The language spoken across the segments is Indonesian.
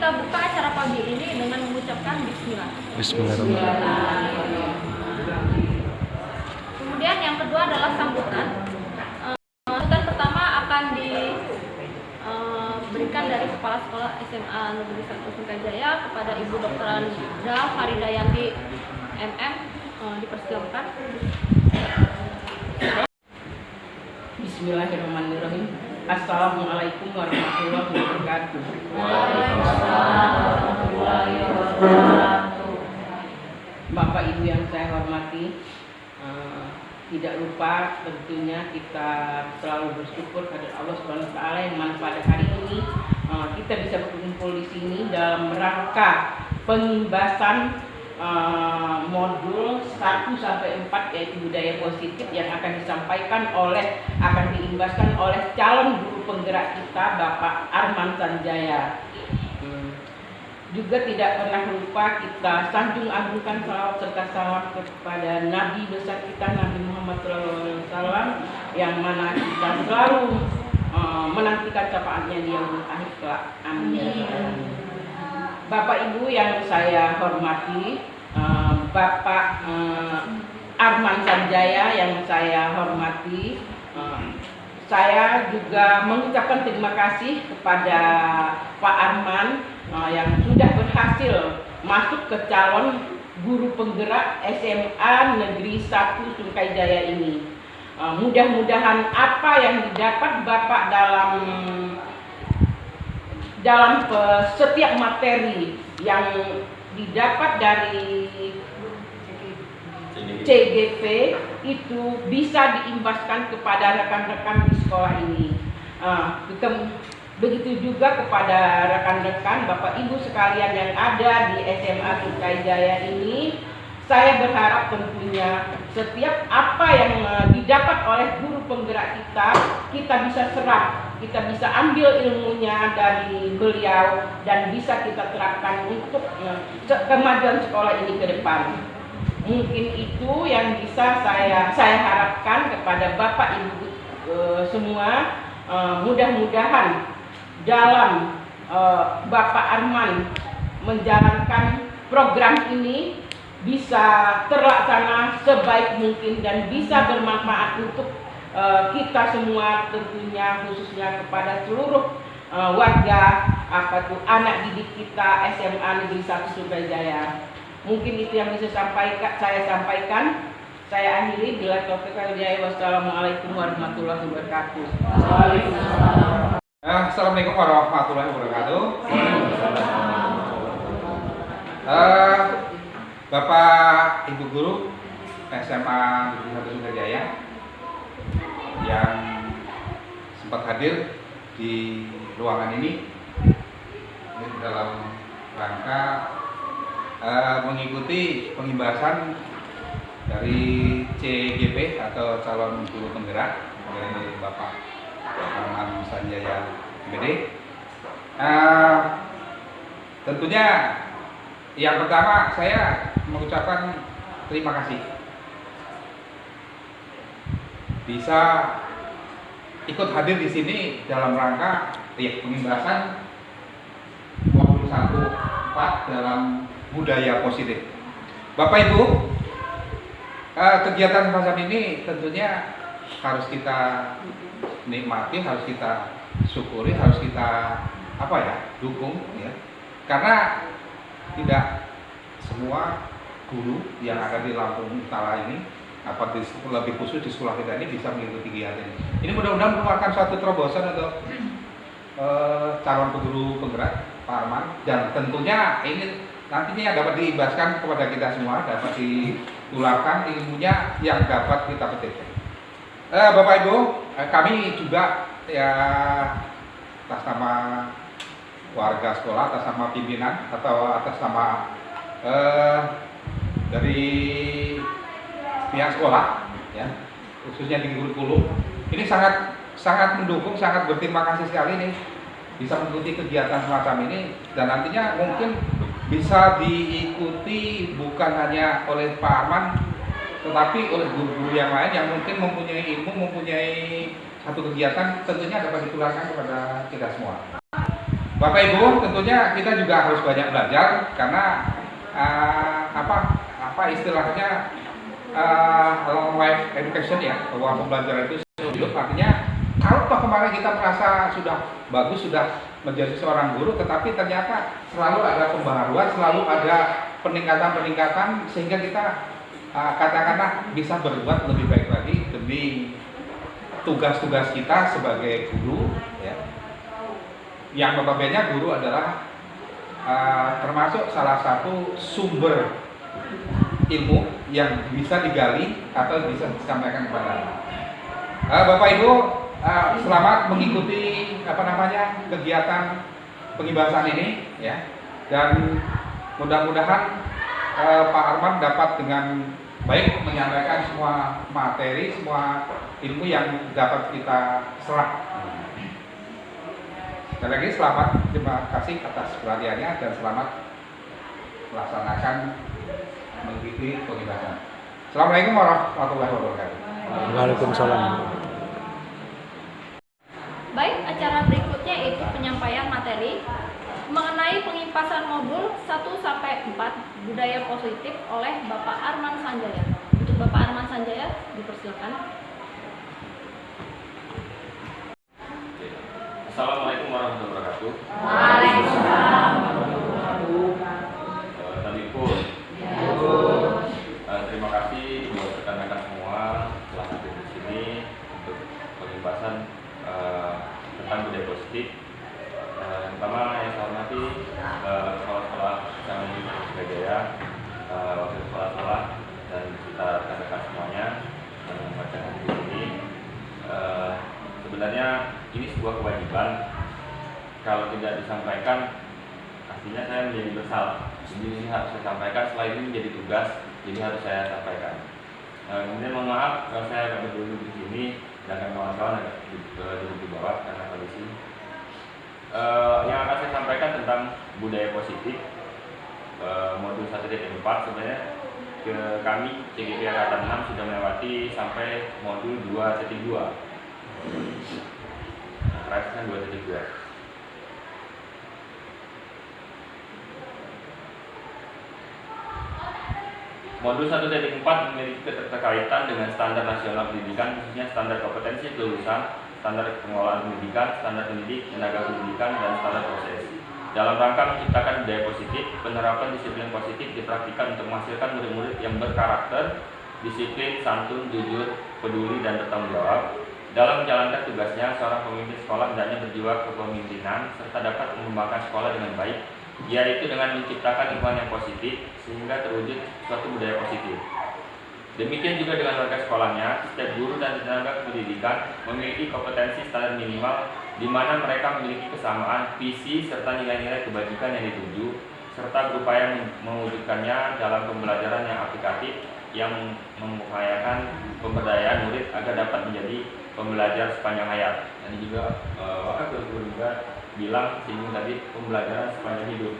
kita buka acara pagi ini dengan mengucapkan Bismillah. Bismillahirrahmanirrahim. Kemudian yang kedua adalah sambutan. Sambutan pertama akan diberikan dari Kepala Sekolah SMA Negeri 1 Sukajaya kepada Ibu Dr. Anda Faridayati MM. Dipersilakan. Bismillahirrahmanirrahim. Assalamualaikum warahmatullahi wabarakatuh. Bapak Ibu yang saya hormati, tidak lupa tentunya kita selalu bersyukur kepada Allah Subhanahu wa taala yang mana pada hari ini kita bisa berkumpul di sini dalam rangka pengimbasan modul 1 sampai 4 yaitu budaya positif yang akan diimbaskan oleh calon guru penggerak kita Bapak Arman Sanjaya. Juga tidak pernah lupa kita sanjung agungkan salawat serta salam kepada Nabi besar kita Nabi Muhammad SAW yang mana kita selalu menantikan syafaatnya di yaumul akhir kelak. Amin. Bapak Ibu yang saya hormati, Bapak Arman Sanjaya yang saya hormati, saya juga mengucapkan terima kasih kepada Pak Arman yang sudah berhasil masuk ke calon guru penggerak SMA Negeri 1 Sukajaya ini. Mudah-mudahan apa yang didapat Bapak dalam setiap materi yang didapat dari CGP itu bisa diimbaskan kepada rekan-rekan di sekolah ini. Begitu juga kepada rekan-rekan Bapak Ibu sekalian yang ada di SMA Sukajaya ini, saya berharap tentunya setiap apa yang didapat oleh guru penggerak kita bisa serap, kita bisa ambil ilmunya dari beliau dan bisa kita terapkan untuk kemajuan sekolah ini ke depan. Mungkin itu yang bisa saya harapkan kepada Bapak Ibu semua. Mudah-mudahan dalam Bapak Arman menjalankan program ini bisa terlaksana sebaik mungkin dan bisa bermanfaat untuk kita semua, tentunya khususnya kepada seluruh warga anak didik kita SMA Negeri 1 Sukajaya. Mungkin itu yang bisa saya sampaikan. Saya akhiri bila taufiq wal hidayah. Wassalamualaikum warahmatullahi wabarakatuh. Assalamualaikum warahmatullahi wabarakatuh. Bapak Ibu Guru SMA Negeri 1 Sukajaya yang sempat hadir di ruangan ini dalam rangka mengikuti pengimbasan dari CGP atau calon guru penggerak dari Bapak Arman Sanjaya MD. Tentunya yang pertama saya mengucapkan terima kasih bisa ikut hadir di sini dalam rangka pengimbasan modul 1/4 dalam budaya positif. Bapak Ibu, kegiatan semacam ini tentunya harus kita nikmati, harus kita syukuri, harus kita dukung ya. Karena tidak semua guru yang ada di Lampung Utara ini, lebih khusus di sekolah kita ini bisa mengikuti kegiatan ini. Ini mudah-mudahan merupakan suatu terobosan untuk calon guru penggerak Pak Arman, dan tentunya ini nantinya dapat diimbaskan kepada kita semua, dapat ditularkan ilmunya yang dapat kita petik. Bapak Ibu, kami juga ya atas nama warga sekolah, atas nama pimpinan atau atas nama dari pihak sekolah, ya khususnya di kurikulum, ini sangat mendukung, sangat berterima kasih sekali nih bisa mengikuti kegiatan semacam ini, dan nantinya mungkin bisa diikuti bukan hanya oleh Pak Arman, tetapi oleh guru-guru yang lain yang mungkin mempunyai ilmu, mempunyai satu kegiatan, tentunya dapat ditularkan kepada kita semua. Bapak Ibu, tentunya kita juga harus banyak belajar karena apa istilahnya long life education ya, bahwa pembelajaran itu seumur hidup. Artinya kalau toh kemarin kita merasa sudah bagus, sudah menjadi seorang guru, tetapi ternyata selalu ada pembaharuan, selalu ada peningkatan sehingga kita katakanlah bisa berbuat lebih baik lagi demi tugas-tugas kita sebagai guru ya. Yang notabene guru adalah termasuk salah satu sumber ilmu yang bisa digali atau bisa disampaikan kepada Bapak Ibu. Selamat mengikuti kegiatan pengibasan ini ya, dan mudah-mudahan Pak Arman dapat dengan baik menyampaikan semua materi, semua ilmu yang dapat kita serap. Sekali lagi selamat, terima kasih atas perhatiannya dan selamat melaksanakan mengikuti pengibasan. Assalamualaikum warahmatullahi wabarakatuh. Waalaikumsalam. Baik, acara berikutnya yaitu penyampaian materi mengenai pengimpasan modul 1-4 budaya positif oleh Bapak Arman Sanjaya. Untuk Bapak Arman Sanjaya, dipersilakan. Assalamualaikum warahmatullahi wabarakatuh. Waalaikumsalam. Tadi pun terima kasih buat rekan-rekan semua telah hadir di sini untuk pengibasan tentang budaya positif. Yang pertama yang saya hormati sekolah-sekolah Islam Gajaya, wakil sekolah-sekolah dan kita rekan-rekan semuanya yang membaca di sini. Sebenarnya ini sebuah kewajiban, kalau tidak disampaikan artinya saya menjadi bersalah. Jadi ini harus saya sampaikan, setelah ini menjadi tugas, jadi harus saya sampaikan. Kemudian mohon maaf kalau saya agak berduduk di sini, sedangkan kawan-kawan agak duduk di bawah karena kondisi. Yang akan saya sampaikan tentang budaya positif modul 1.4 sebenarnya kami CGP Angkatan 6 sudah melewati sampai modul 2.2. Perasaan 2.2. Modul 1.4 memiliki keterkaitan dengan standar nasional pendidikan, khususnya standar kompetensi kelulusan, standar pengelolaan pendidikan, standar pendidik, tenaga pendidikan, dan standar proses. Dalam rangka menciptakan budaya positif, penerapan disiplin positif dipraktikkan untuk menghasilkan murid-murid yang berkarakter, disiplin, santun, jujur, peduli, dan bertanggung jawab. Dalam menjalankan tugasnya, seorang pemimpin sekolah hendaknya berjiwa kepemimpinan serta dapat mengembangkan sekolah dengan baik, yaitu dengan menciptakan lingkungan yang positif sehingga terwujud suatu budaya positif. Demikian juga dengan warga sekolahnya, setiap guru dan tenaga pendidikan memiliki kompetensi standar minimal di mana mereka memiliki kesamaan visi serta nilai-nilai kebajikan yang dituju serta berupaya mewujudkannya dalam pembelajaran yang aplikatif yang mengupayakan pemberdayaan murid agar dapat menjadi pembelajar sepanjang hayat. Dan juga wakil guru juga bilang singgung tadi pembelajaran sepanjang hidup.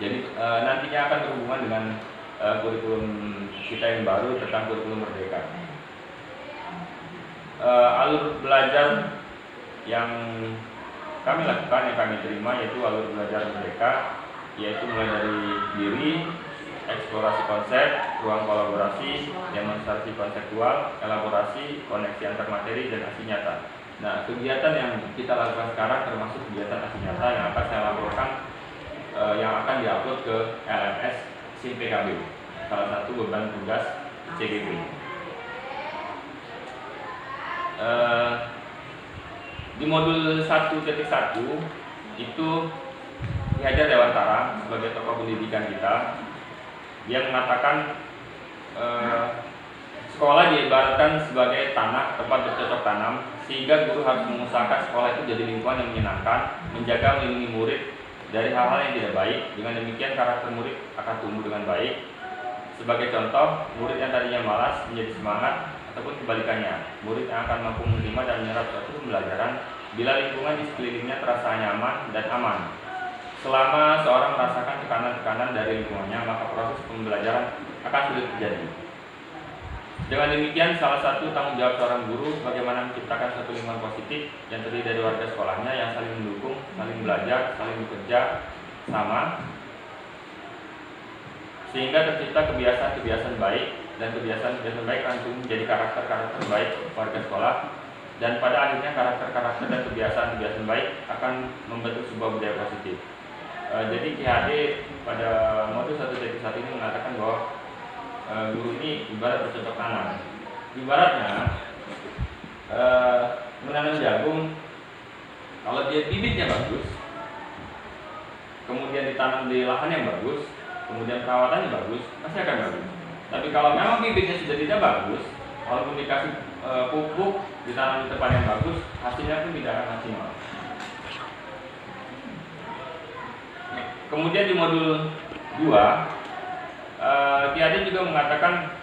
Jadi nantinya akan berhubungan dengan kurikulum kita yang baru tentang kurikulum merdeka. Alur belajar yang kami lakukan, yang kami terima yaitu alur belajar merdeka, yaitu mulai dari diri, eksplorasi konsep, ruang kolaborasi, demonstrasi konseptual, elaborasi, koneksi antar materi, dan aksi nyata. Nah, kegiatan yang kita lakukan sekarang termasuk kegiatan aksi nyata yang akan saya laporkan, yang akan diupload ke LMS SIM PKB, salah satu beban tugas CGP. Di modul 1.1 itu Ki Hajar Dewantara sebagai tokoh pendidikan kita, dia mengatakan sekolah diibaratkan sebagai tanah tempat bercocok tanam, sehingga guru harus mengusahakan sekolah itu jadi lingkungan yang menyenangkan, menjaga melindungi murid dari hal-hal yang tidak baik. Dengan demikian karakter murid akan tumbuh dengan baik. Sebagai contoh, murid yang tadinya malas menjadi semangat, ataupun kebalikannya, murid yang akan mampu menerima dan menyerap suatu pembelajaran bila lingkungan di sekelilingnya terasa nyaman dan aman. Selama seorang merasakan tekanan-tekanan dari lingkungannya, maka proses pembelajaran akan sulit terjadi. Dengan demikian, salah satu tanggung jawab seorang guru bagaimana menciptakan suatu lingkungan positif yang terdiri dari warga sekolahnya yang saling mendukung, saling belajar, saling bekerja sama, sehingga tercipta kebiasaan-kebiasaan baik, dan kebiasaan-kebiasaan baik langsung menjadi karakter-karakter baik warga sekolah, dan pada akhirnya karakter-karakter dan kebiasaan-kebiasaan baik akan membentuk sebuah budaya positif. Jadi KHD pada modul 1.1 ini mengatakan bahwa guru ini ibarat bercocok tanam. Ibaratnya menanam jagung, kalau dia bibitnya bagus, kemudian ditanam di lahan yang bagus, kemudian perawatannya bagus, pasti akan bagus. Tapi kalau memang bibitnya sudah tidak bagus, walaupun dikasih pupuk, ditanam di tempat yang bagus, hasilnya pun tidak akan maksimal. Kemudian di modul 2, Tiade juga mengatakan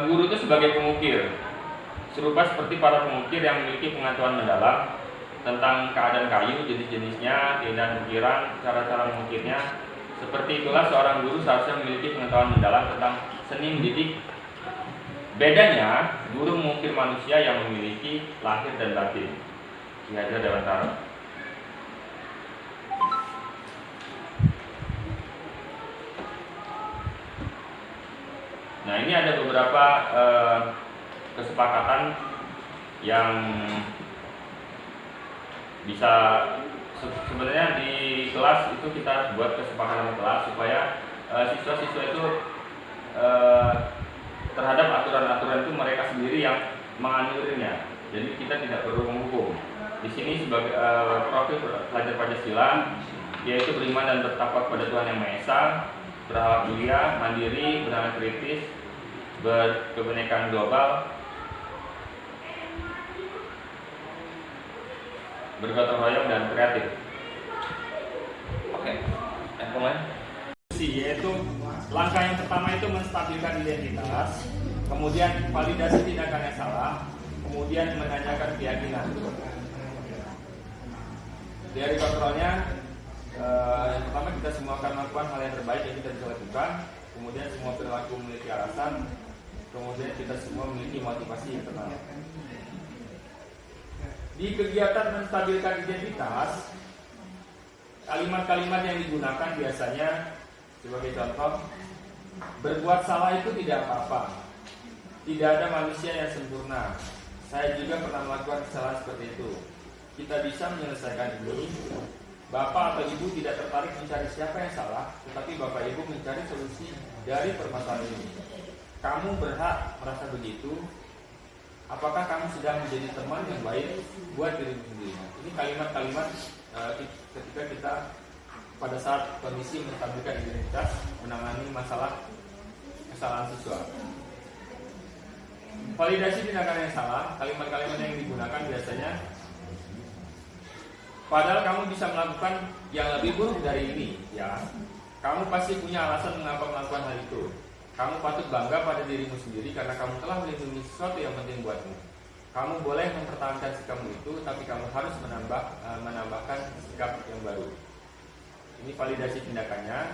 guru itu sebagai pengukir, serupa seperti para pengukir yang memiliki pengetahuan mendalam tentang keadaan kayu, jenis-jenisnya, keindahan ukiran, cara-cara mengukirnya. Seperti itulah seorang guru seharusnya memiliki pengetahuan mendalam tentang seni mendidik. Bedanya, guru mengukir manusia yang memiliki lahir dan batin. Ki Hajar Dewantara. Nah, ini ada beberapa kesepakatan yang bisa sebenarnya di kelas itu kita buat kesepakatan kelas supaya siswa-siswa itu terhadap aturan-aturan itu mereka sendiri yang menganulinya. Jadi kita tidak perlu menghukum. Di sini sebagai profil pelajar Pancasila, yaitu beriman dan bertakwa kepada Tuhan Yang Maha Esa, berakhlak mulia, mandiri, beranak kritis, berkebinekaan global, bergotong royong dan kreatif. Oke, yang kemarin yaitu langkah yang pertama itu menstabilkan identitas, kemudian validasi tindakan yang salah, kemudian menanyakan keyakinan. Dari kontrolnya, yang pertama kita semua akan melakukan hal yang terbaik yang kita bisa lakukan, kemudian semua perilaku memiliki alasan, kemudian kita semua memiliki motivasi yang tenang. Di kegiatan menstabilkan identitas, kalimat-kalimat yang digunakan biasanya sebagai contoh, berbuat salah itu tidak apa-apa, tidak ada manusia yang sempurna, saya juga pernah melakukan kesalahan seperti itu, kita bisa menyelesaikan ini. Bapak atau ibu tidak tertarik mencari siapa yang salah, tetapi bapak ibu mencari solusi dari permasalahan ini. Kamu berhak merasa begitu. Apakah kamu sedang menjadi teman yang baik buat dirimu sendiri? Ini kalimat-kalimat ketika kita pada saat kondisi menstabilkan identitas, menangani masalah kesalahan siswa. Validasi tindakan yang salah, kalimat-kalimat yang digunakan biasanya, padahal kamu bisa melakukan yang lebih buruk dari ini, ya. Kamu pasti punya alasan mengapa melakukan hal itu. Kamu patut bangga pada dirimu sendiri karena kamu telah melindungi sesuatu yang penting buatmu. Kamu boleh mempertahankan sikapmu itu, tapi kamu harus menambahkan sikap yang baru. Ini validasi tindakannya.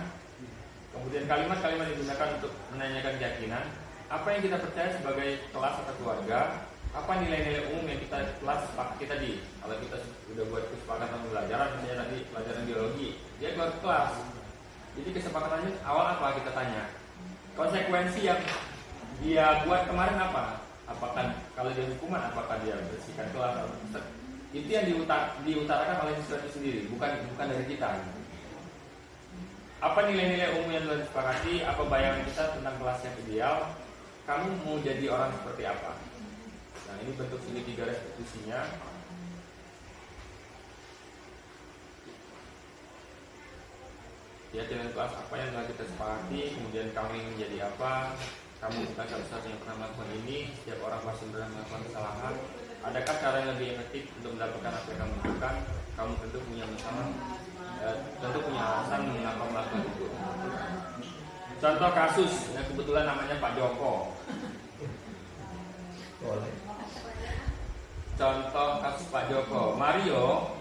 Kemudian kalimat-kalimat yang digunakan untuk menanyakan keyakinan. Apa yang kita percaya sebagai kelas atau keluarga? Apa nilai-nilai umum yang kita kelas sepakati tadi? Kalau kita sudah buat kesepakatan pembelajaran, misalnya tadi pelajaran biologi, dia keluar kelas. Jadi kesepakatannya awal apa kita tanya? Konsekuensi yang dia buat kemarin apa? Apakah kalau dia hukuman, apakah dia bersihkan kelas? Itu yang diutarakan oleh siswa itu sendiri, bukan dari kita. Apa nilai-nilai umum yang telah disepakati? Apa bayangan kita tentang kelas yang ideal? Kamu mau jadi orang seperti apa? Nah, ini bentuk segitiga restitusinya. Ya, dengan kelas apa yang telah kita sepakati, kemudian kamu ingin menjadi apa? Kamu bukan satu-satunya yang pernah melakukan ini. Setiap orang pasti pernah melakukan kesalahan. Adakah cara yang lebih efektif untuk mendapatkan apa yang kamu butuhkan? Kamu tentu punya masalah, tentu punya alasan mengapa melakukan itu. Contoh kasus yang kebetulan namanya Pak Joko. Contoh kasus Pak Joko. Mario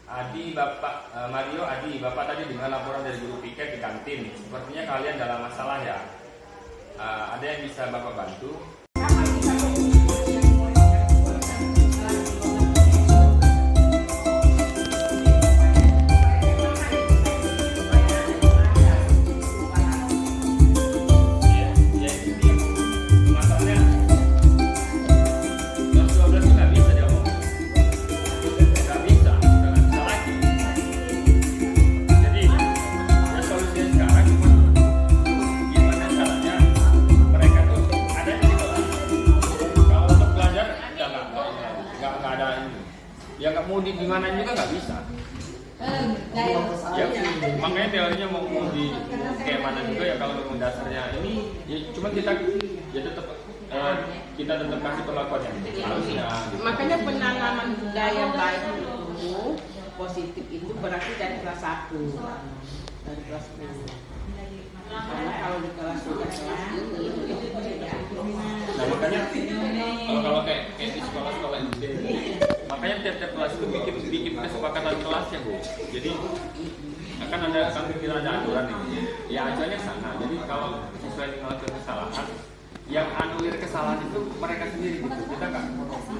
Adi, Bapak tadi dengar laporan dari guru piket di kantin. Sepertinya kalian dalam masalah ya. Ada yang bisa Bapak bantu? Ya nggak mau di gimana juga nggak bisa. Ya makanya teorinya mau di kayak mana juga ya, kalau memang dasarnya ini ya cuma kita ya tetap kita tetap kasih perlakuan yang harusnya gitu. Makanya penanaman budaya baik itu positif itu berarti dari kelas 1, dari kelas 10. Karena kalau di kelas sudah kelas ini Nah makanya kalau kayak di sekolah-sekolah ini, makanya tiap-tiap kelas itu bikin kesepakatan kelas ya Bu. Jadi akan kita ada aturan nih. Ya acuannya sana. Jadi kalau sesuai dengan kesalahan, yang anulir kesalahan itu mereka sendiri gitu. Kita nggak,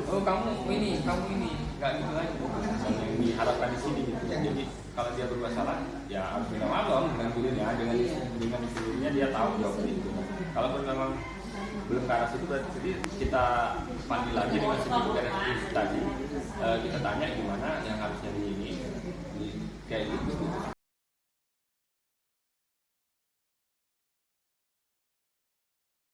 oh kamu ini, nggak gitu lagi. Yang diharapkan di sini gitu. Jadi kalau dia berbuat salah, ya harus minta maaf dong dengan dirinya, dengan sendirinya dia tahu jawabnya itu. Kalaupun memang belum ke arah situ, berarti kita panggil lagi dengan seperti tadi. Kita tanya gimana yang harusnya di ini, kayak gitu.